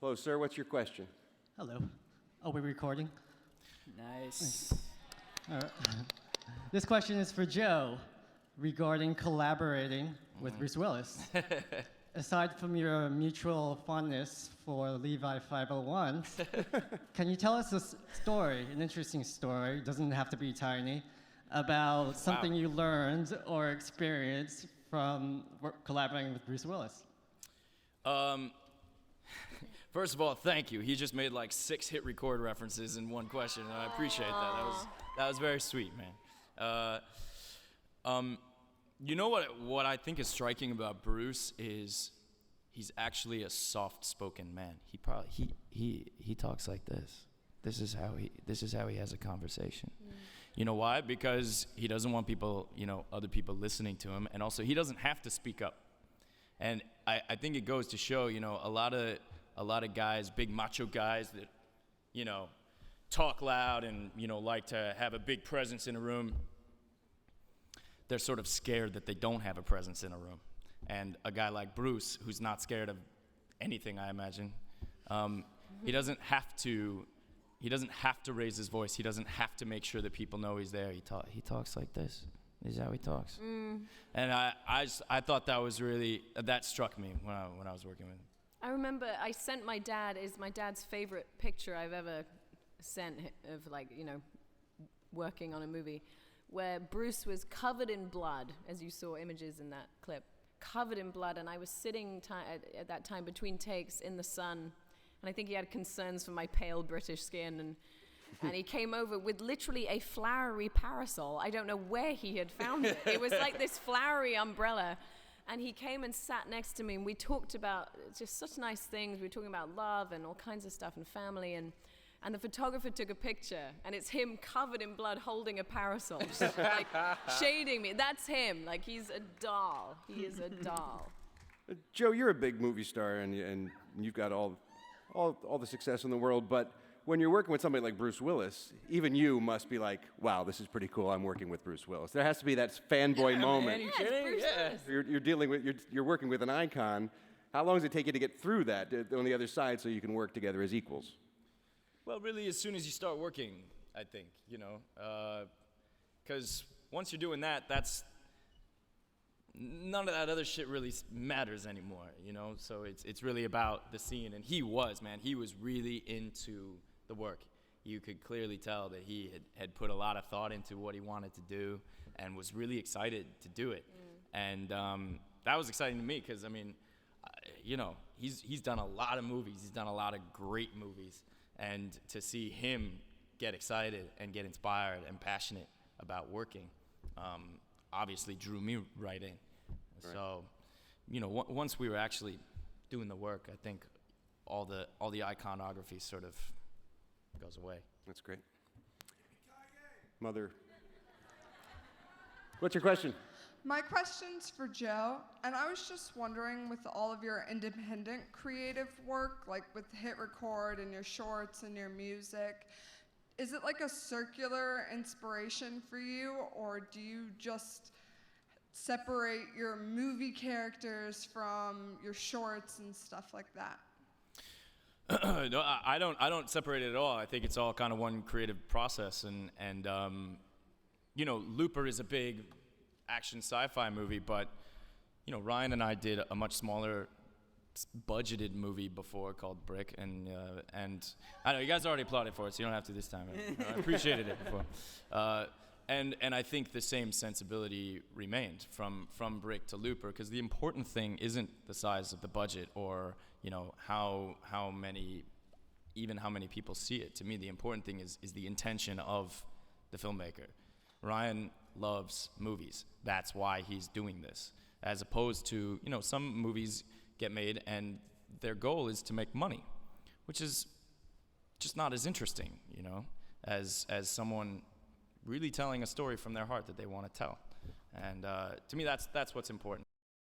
Hello, sir. What's your question? Hello. Are we recording? Nice. All right. This question is for Joe regarding collaborating with Bruce Willis. Aside from your mutual fondness for Levi 501, can you tell us a story, an interesting story, doesn't have to be tiny, about something you learned or experienced from collaborating with Bruce Willis? First of all, thank you. He just made like 6 hit record references in one question, and I appreciate that. That was very sweet, man. You know what I think is striking about Bruce is he's actually a soft-spoken man. He talks like this. This is how he has a conversation. You know why? Because he doesn't want people, other people listening to him, and also he doesn't have to speak up. And I think it goes to show, a lot of guys, big macho guys that, talk loud and, like to have a big presence in a room. They're sort of scared that they don't have a presence in a room. And a guy like Bruce, who's not scared of anything, I imagine, he doesn't have to raise his voice. He doesn't have to make sure that people know he's there. He talks like this. This is how he talks. And I thought that was really, that struck me when I was working with him. I remember I sent my dad's favorite picture I've ever sent of working on a movie, where Bruce was covered in blood, as you saw images in that clip, covered in blood, and I was sitting at that time between takes in the sun, and I think he had concerns for my pale British skin, and he came over with literally a flowery parasol. I don't know where he had found it. It was like this flowery umbrella. And he came and sat next to me, and we talked about just such nice things. We were talking about love and all kinds of stuff and family. And the photographer took a picture, and it's him covered in blood holding a parasol, like shading me. That's him. Like, he's a doll. He is a doll. Joe, you're a big movie star, and you've got all the success in the world, but when you're working with somebody like Bruce Willis, even you must be like, wow, this is pretty cool. I'm working with Bruce Willis. There has to be that fanboy moment. Man, you kidding? Yeah. You're working with an icon. How long does it take you to get through that on the other side so you can work together as equals? Well, really, as soon as you start working, I think, because once you're doing that, none of that other shit really matters anymore, So it's really about the scene, and he was really into the work. You could clearly tell that he had put a lot of thought into what he wanted to do and was really excited to do it. And that was exciting to me because, he's done a lot of movies. He's done a lot of great movies. And to see him get excited and get inspired and passionate about working obviously drew me right in. Right. So, once we were actually doing the work, I think all the iconography sort of goes away. That's great. Mother. What's your question? My question's for Joe, and I was just wondering, with all of your independent creative work, like with hit record and your shorts and your music, is it like a circular inspiration for you, or do you just separate your movie characters from your shorts and stuff like that? No, I don't separate it at all. I think it's all kind of one creative process, and Looper is a big action sci-fi movie, but Ryan and I did a much smaller budgeted movie before called Brick, and I know you guys already applauded for it, so you don't have to this time. I appreciated it before. And I think the same sensibility remained from Brick to Looper, because the important thing isn't the size of the budget or how many people see it. To me, the important thing is the intention of the filmmaker. Ryan loves movies. That's why he's doing this. As opposed to, some movies get made and their goal is to make money, which is just not as interesting, as someone really telling a story from their heart that they want to tell. And to me, that's what's important.